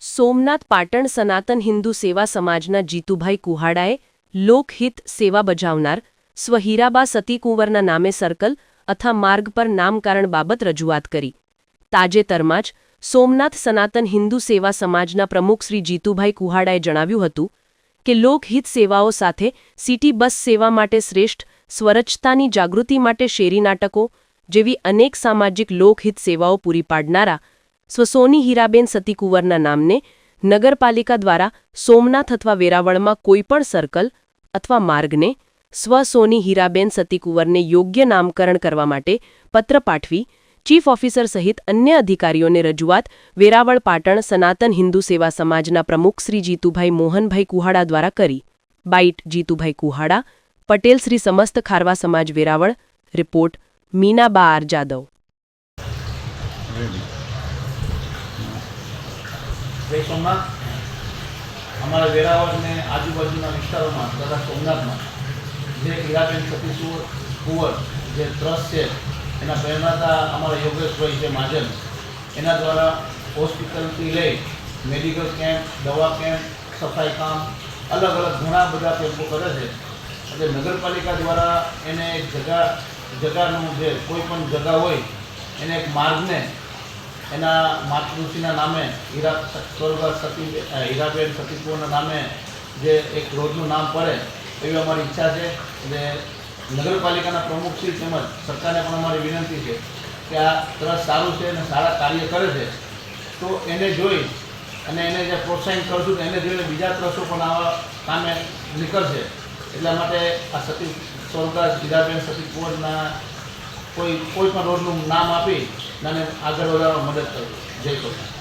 સોમનાથ પાટણ સનાતન હિન્દુ સેવા સમાજના જીતુભાઈ કુહાડાએ લોકહિત સેવા બજાવનાર સ્વ હીરાબા સતી કુંવરના નામે સર્કલ અથવા માર્ગ પર નામકરણ બાબત રજૂઆત કરી। તાજેતરમાં જ સોમનાથ સનાતન હિન્દુ સેવા સમાજના પ્રમુખ શ્રી જીતુભાઈ કુહાડાએ જણાવ્યું હતું કે લોકહિત સેવાઓ સાથે સિટી બસ સેવા માટે શ્રેષ્ઠ સ્વચ્છતાની જાગૃતિ માટે શેરી નાટકો જેવી અનેક સામાજિક લોકહિત સેવાઓ પૂરી પાડનારા સ્વસોની હીરાબેન સતી કુંવરના નામને નગરપાલિકા દ્વારા સોમનાથ અથવા વેરાવળમાં કોઈપણ સર્કલ અથવા માર્ગને સ્વસોની હીરાબેન સતી કુંવરને યોગ્ય નામકરણ કરવા માટે પત્ર પાઠવી ચીફ ઓફિસર સહિત અન્ય અધિકારીઓને રજૂઆત વેરાવળ પાટણ સનાતન હિન્દુ સેવા સમાજના પ્રમુખ શ્રી જીતુભાઈ મોહનભાઈ કુહાડા દ્વારા કરી। બાઇટ જીતુભાઈ કુહાડા, પટેલ શ્રી સમસ્ત ખારવા સમાજ વેરાવળ। Report Minaba R Jadav. जय सोमनाथ। हमारे वेरावल ने आजूबाजूना विस्तारों में तथा सोमनाथ में जे हीराबेन सती कुंवर जे ट्रस्ट है एना प्रेरणाता अमरा योगेश भाई जे महाजन एना द्वारा हॉस्पिटल थी लई मेडिकल केम्प, दवा केम्प, सफाई काम अलग अलग घना बधा केम्पो करे छे। एटले नगरपालिका द्वारा एने एक जगह जे कोईपण जगह होय एने एक मार्ग ने एना मातृश्रीना नामे हीराबेन सती कुंवरना नामे जे एक रोडનું नाम पड़े एवी अमारी इच्छा है। એટલે નગરપાલિકાના પ્રમુખશ્રી તેમજ સરકારને પણ અમારી વિનંતી છે કે આ ટ્રસ્ટ સારું છે અને સારા કાર્ય કરે છે તો એને જોઈ અને એને જે પ્રોત્સાહન કરશું તો એને જોઈને બીજા ટ્રસ્ટો પણ આવા કામે નીકળશે। એટલા માટે આ સતી સ્વર્ગસ્થ હીરાબેન સતી કુંવરના કોઈ પણ રોડનું નામ આપી અને આગળ વધારવા મદદ કરવી। જય સોમનાથ।